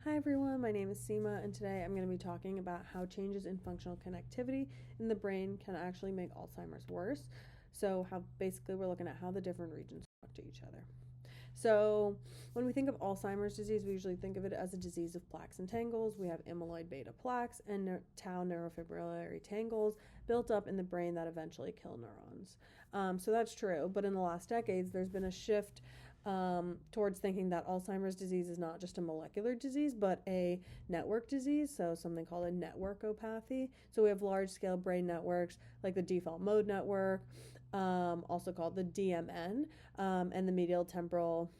Hi everyone, my name is Seema, and today I'm going to be talking about how changes in functional connectivity in the brain can actually make Alzheimer's worse. So, how basically we're looking at how the different regions talk to each other. So, when we think of Alzheimer's disease, we usually think of it as a disease of plaques and tangles. We have amyloid beta plaques and tau neurofibrillary tangles built up in the brain that eventually kill neurons. So, that's true, but in the last decades, there's been a shift towards thinking that Alzheimer's disease is not just a molecular disease, but a network disease, so something called a networkopathy. So we have large scale brain networks like the default mode network, also called the DMN, and the medial temporal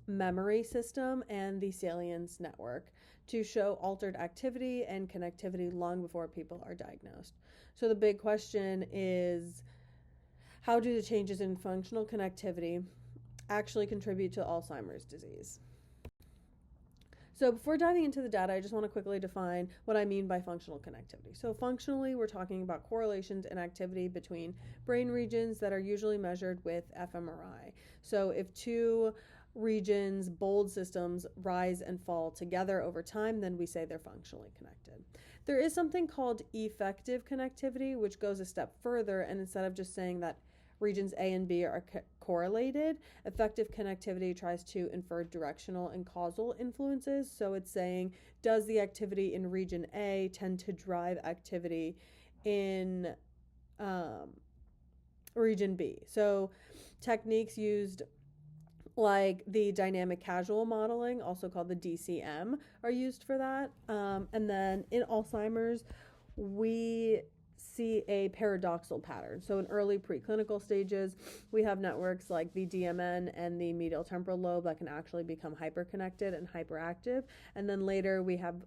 memory system and the salience network to show altered activity and connectivity long before people are diagnosed. So the big question is, how do the changes in functional connectivity actually contribute to Alzheimer's disease? So before diving into the data, I just want to quickly define what I mean by functional connectivity. So functionally, we're talking about correlations and activity between brain regions that are usually measured with fMRI. So if two regions, bold systems, rise and fall together over time, then we say they're functionally connected. There is something called effective connectivity, which goes a step further, and instead of just saying that regions A and B are correlated, effective connectivity tries to infer directional and causal influences. So it's saying, does the activity in region A tend to drive activity in region B? So techniques used like the dynamic causal modeling, also called the DCM, are used for that. And then in Alzheimer's, we see a paradoxal pattern. So in early preclinical stages, we have networks like the DMN and the medial temporal lobe that can actually become hyperconnected and hyperactive. And then later we have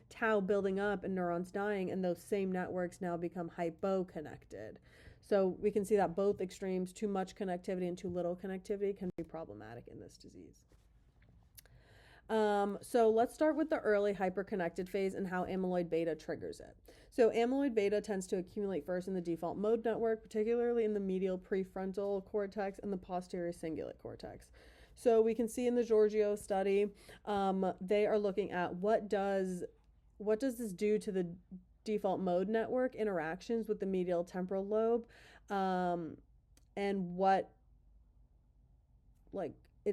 tau building up and neurons dying, and those same networks now become hypoconnected. So we can see that both extremes, too much connectivity and too little connectivity, can be problematic in this disease. So let's start with the early hyperconnected phase and how amyloid beta triggers it. So amyloid beta tends to accumulate first in the default mode network, particularly in the medial prefrontal cortex and the posterior cingulate cortex. So we can see in the Giorgio study, they are looking at what does this do to the default mode network interactions with the medial temporal lobe, and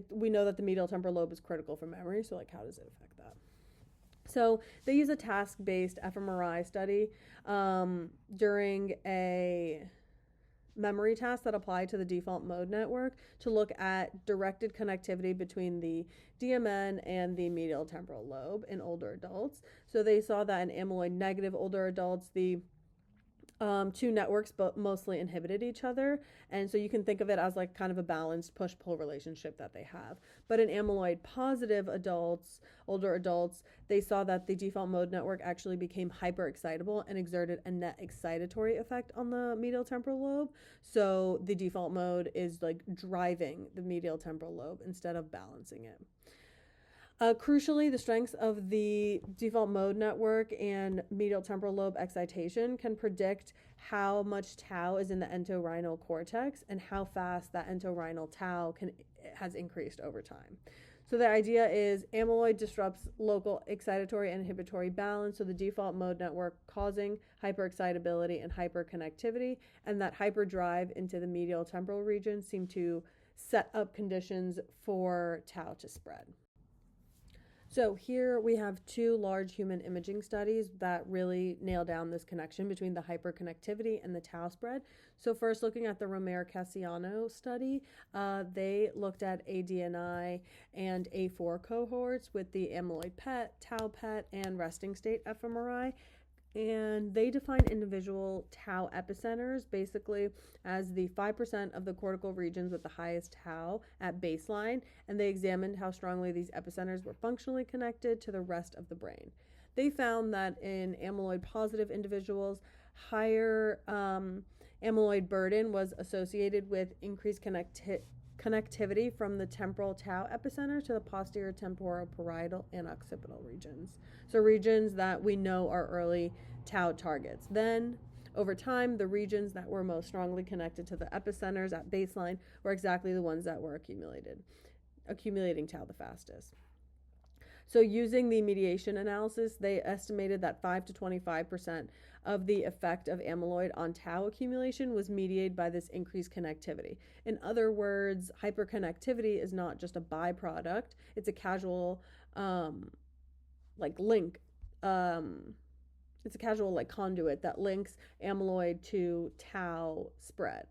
we know that the medial temporal lobe is critical for memory, so how does it affect that? So they use a task-based fMRI study during a memory task that applied to the default mode network to look at directed connectivity between the DMN and the medial temporal lobe in older adults. So they saw that in amyloid negative older adults, the two networks but mostly inhibited each other, and so you can think of it as kind of a balanced push-pull relationship that they have. But in amyloid positive adults, older adults, they saw that the default mode network actually became hyperexcitable and exerted a net excitatory effect on the medial temporal lobe. So the default mode is driving the medial temporal lobe instead of balancing it. Crucially, the strengths of the default mode network and medial temporal lobe excitation can predict how much tau is in the entorhinal cortex and how fast that entorhinal tau has increased over time. So the idea is amyloid disrupts local excitatory and inhibitory balance, so the default mode network causing hyperexcitability and hyperconnectivity, and that hyperdrive into the medial temporal region seem to set up conditions for tau to spread. So here we have two large human imaging studies that really nail down this connection between the hyperconnectivity and the tau spread. So first, looking at the Romero-Cassiano study, they looked at ADNI and A4 cohorts with the amyloid PET, tau PET, and resting state fMRI. And they define individual tau epicenters basically as the 5% of the cortical regions with the highest tau at baseline, and they examined how strongly these epicenters were functionally connected to the rest of the brain. They found that in amyloid positive individuals, higher amyloid burden was associated with increased connectivity from the temporal tau epicenter to the posterior temporal parietal and occipital regions. So regions that we know are early tau targets. Then, over time, the regions that were most strongly connected to the epicenters at baseline were exactly the ones that were accumulating tau the fastest. So using the mediation analysis, they estimated that 5 to 25% of the effect of amyloid on tau accumulation was mediated by this increased connectivity. In other words, hyperconnectivity is not just a byproduct, it's a causal link. It's a causal conduit that links amyloid to tau spread.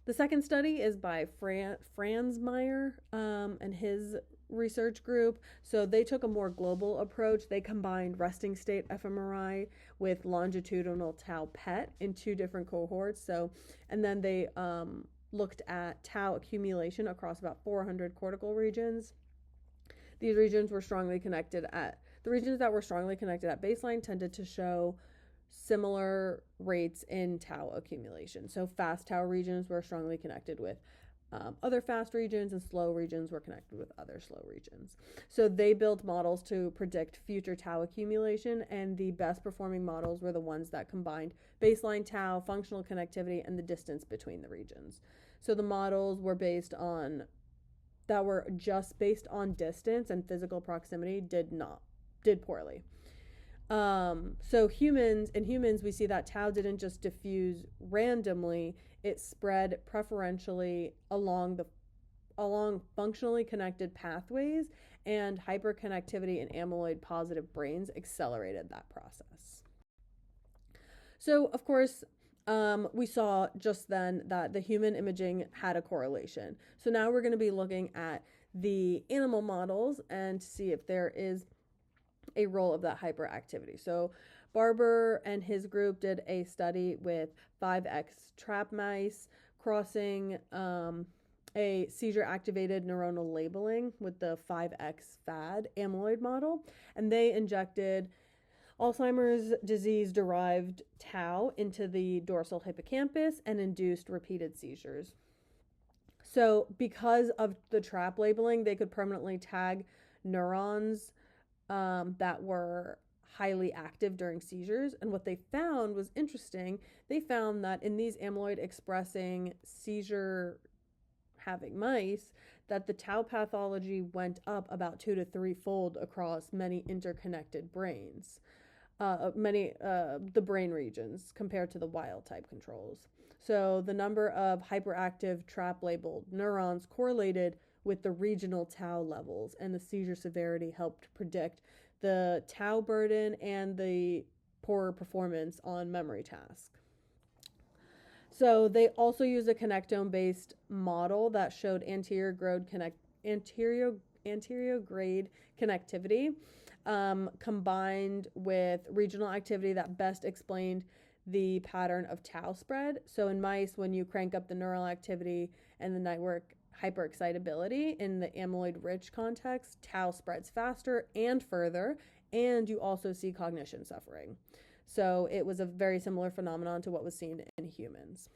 The second study is by Franz Meyer and his research group. So they took a more global approach. They combined resting state fMRI with longitudinal tau PET in 2 different cohorts. And then they looked at tau accumulation across about 400 cortical regions. These regions were strongly connected at the regions that were strongly connected at baseline tended to show similar rates in tau accumulation. So fast tau regions were strongly connected with other fast regions, and slow regions were connected with other slow regions. So they built models to predict future tau accumulation, and the best performing models were the ones that combined baseline tau, functional connectivity, and the distance between the regions. So the models were just based on distance and physical proximity did poorly. So in humans, we see that tau didn't just diffuse randomly, it spread preferentially along functionally connected pathways, and hyperconnectivity in amyloid positive brains accelerated that process. So, of course, we saw just then that the human imaging had a correlation. So now we're going to be looking at the animal models and to see if there is a role of that hyperactivity. So Barber and his group did a study with 5X trap mice crossing a seizure-activated neuronal labeling with the 5X FAD amyloid model, and they injected Alzheimer's disease-derived tau into the dorsal hippocampus and induced repeated seizures. So because of the trap labeling, they could permanently tag neurons that were highly active during seizures. And what they found was interesting. They found that in these amyloid-expressing seizure-having mice, that the tau pathology went up about 2 to 3-fold across many interconnected brains. The brain regions compared to the wild type controls. So the number of hyperactive trap labeled neurons correlated with the regional tau levels, and the seizure severity helped predict the tau burden and the poorer performance on memory tasks. So they also used a connectome-based model that showed anterior grade connectivity combined with regional activity that best explained the pattern of tau spread. So in mice, when you crank up the neural activity and the network hyperexcitability in the amyloid-rich context, tau spreads faster and further, and you also see cognition suffering. So it was a very similar phenomenon to what was seen in humans.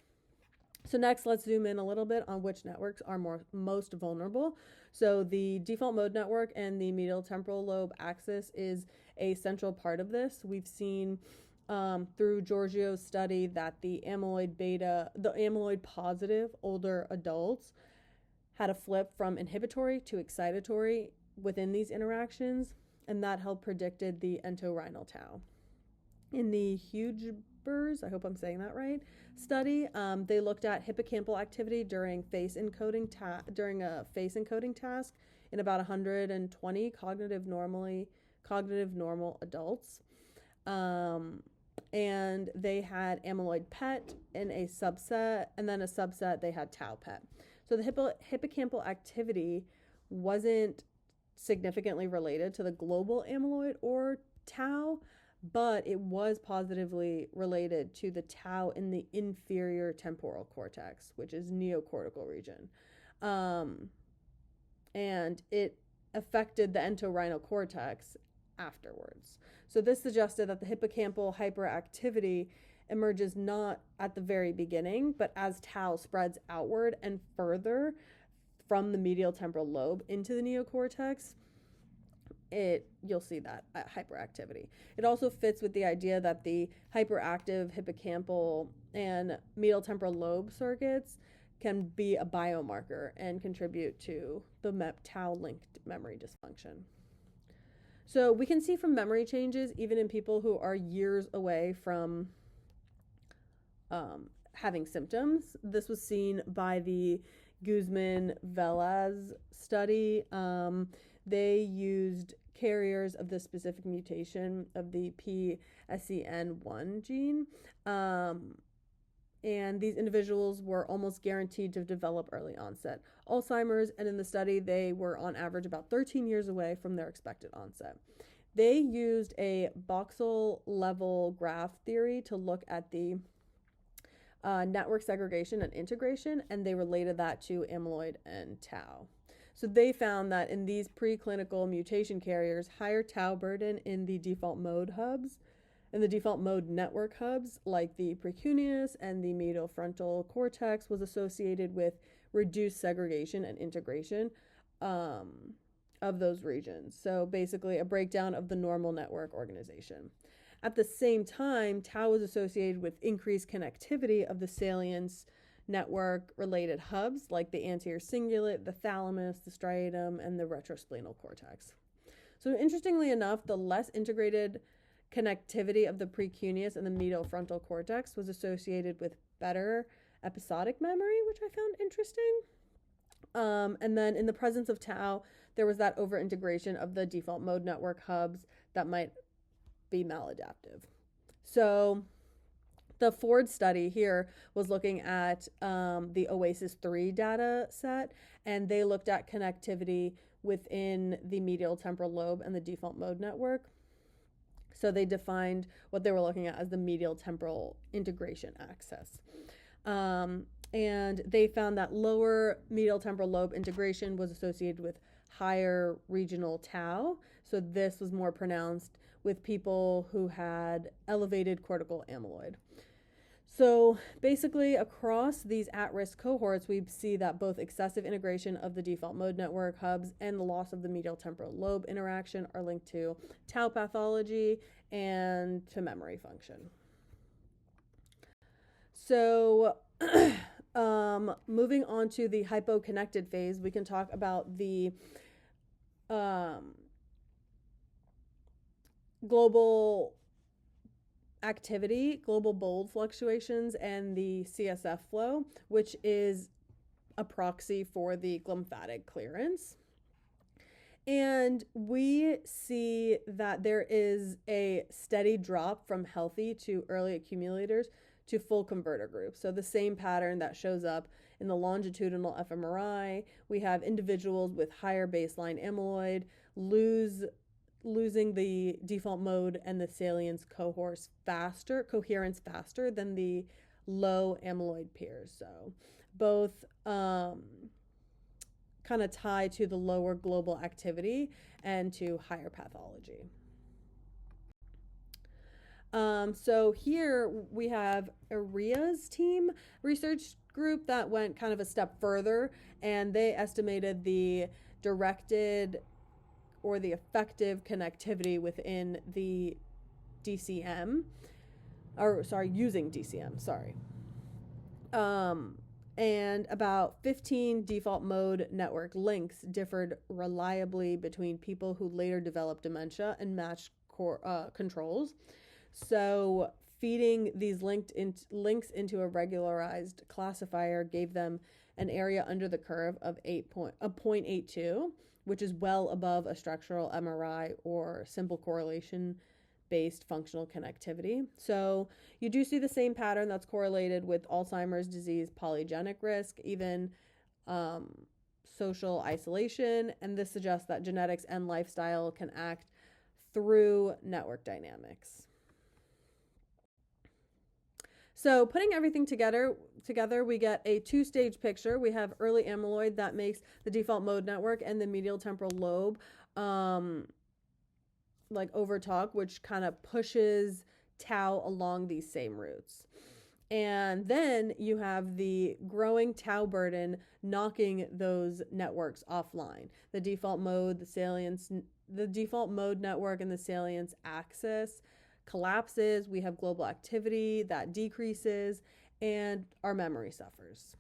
So next, let's zoom in a little bit on which networks are most vulnerable. So the default mode network and the medial temporal lobe axis is a central part of this. We've seen through Giorgio's study that the amyloid positive older adults had a flip from inhibitory to excitatory within these interactions, and that helped predicted the entorhinal tau. In the Hugebers, I hope I'm saying that right, study, they looked at hippocampal activity during a face encoding task in about 120 cognitive normal adults. And they had amyloid PET in a subset, and then a subset they had tau PET. So the hippocampal activity wasn't significantly related to the global amyloid or tau, but it was positively related to the tau in the inferior temporal cortex, which is neocortical region. And it affected the entorhinal cortex afterwards. So this suggested that the hippocampal hyperactivity emerges not at the very beginning, but as tau spreads outward and further from the medial temporal lobe into the neocortex, you'll see that hyperactivity. It also fits with the idea that the hyperactive hippocampal and medial temporal lobe circuits can be a biomarker and contribute to the tau-linked memory dysfunction. So we can see from memory changes, even in people who are years away from having symptoms. This was seen by the Guzman-Velez study. They used carriers of the specific mutation of the PSEN1 gene. And these individuals were almost guaranteed to develop early onset Alzheimer's. And in the study, they were on average about 13 years away from their expected onset. They used a voxel level graph theory to look at the network segregation and integration, and they related that to amyloid and tau. So they found that in these preclinical mutation carriers, higher tau burden in the default mode hubs, in the default mode network hubs, like the precuneus and the medial frontal cortex, was associated with reduced segregation and integration of those regions. So basically a breakdown of the normal network organization. At the same time, tau was associated with increased connectivity of the salience network related hubs like the anterior cingulate, the thalamus, the striatum, and the retrosplenal cortex. So interestingly enough, the less integrated connectivity of the precuneus and the medial frontal cortex was associated with better episodic memory, which I found interesting. And then in the presence of tau, there was that over-integration of the default mode network hubs that might be maladaptive. So the Ford study here was looking at the OASIS 3 data set, and they looked at connectivity within the medial temporal lobe and the default mode network. So they defined what they were looking at as the medial temporal integration axis. And they found that lower medial temporal lobe integration was associated with higher regional tau. So this was more pronounced with people who had elevated cortical amyloid. So basically across these at-risk cohorts, we see that both excessive integration of the default mode network hubs and the loss of the medial temporal lobe interaction are linked to tau pathology and to memory function. So moving on to the hypoconnected phase, we can talk about the global activity, global bold fluctuations, and the CSF flow, which is a proxy for the glymphatic clearance. And we see that there is a steady drop from healthy to early accumulators to full converter groups. So the same pattern that shows up in the longitudinal fMRI, we have individuals with higher baseline amyloid losing the default mode and the salience cohorts coherence faster than the low amyloid peers. So both kind of tie to the lower global activity and to higher pathology. So here we have ARIA's team research group that went kind of a step further, and they estimated the directed or the effective connectivity within the DCM, using DCM, and about 15 default mode network links differed reliably between people who later developed dementia and matched controls. So feeding these links into a regularized classifier gave them an area under the curve of 0.82, which is well above a structural MRI or simple correlation-based functional connectivity. So you do see the same pattern that's correlated with Alzheimer's disease polygenic risk, even social isolation, and this suggests that genetics and lifestyle can act through network dynamics. So putting everything together, we get a two-stage picture. We have early amyloid that makes the default mode network and the medial temporal lobe like overtalk, which kind of pushes tau along these same routes. And then you have the growing tau burden knocking those networks offline. The default mode, the default mode network and the salience axis collapses, we have global activity that decreases, and our memory suffers.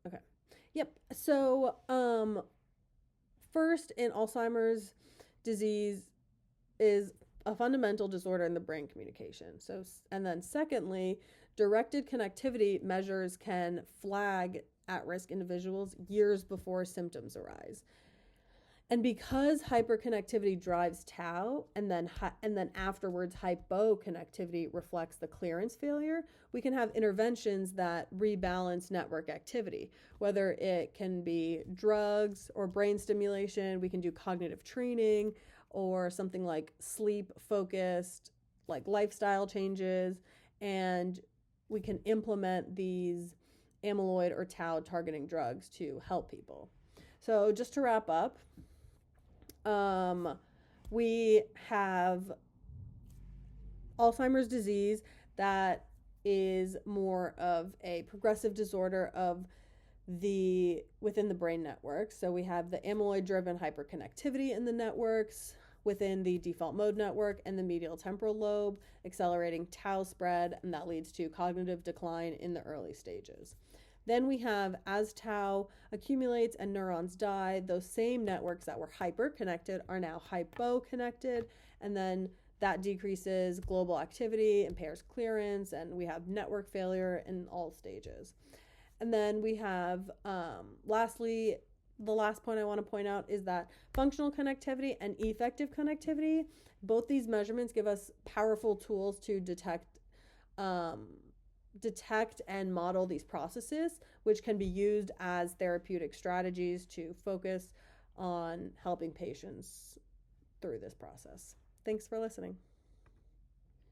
Okay. Yep. So, first, in Alzheimer's disease is a fundamental disorder in the brain communication. So, and then secondly, directed connectivity measures can flag at-risk individuals years before symptoms arise. And because hyperconnectivity drives tau, and then afterwards hypoconnectivity reflects the clearance failure, we can have interventions that rebalance network activity. Whether it can be drugs or brain stimulation, we can do cognitive training or something like sleep focused, like lifestyle changes, and we can implement these amyloid or tau targeting drugs to help people. So just to wrap up, we have Alzheimer's disease that is more of a progressive disorder of within the brain networks. So we have the amyloid driven hyperconnectivity in the networks within the default mode network and the medial temporal lobe, accelerating tau spread, and that leads to cognitive decline in the early stages. Then we have, as tau accumulates and neurons die, those same networks that were hyper-connected are now hypo-connected, and then that decreases global activity, impairs clearance, and we have network failure in all stages. And then we have, lastly, the last point I want to point out is that functional connectivity and effective connectivity, both these measurements give us powerful tools to detect and model these processes, which can be used as therapeutic strategies to focus on helping patients through this process. Thanks for listening.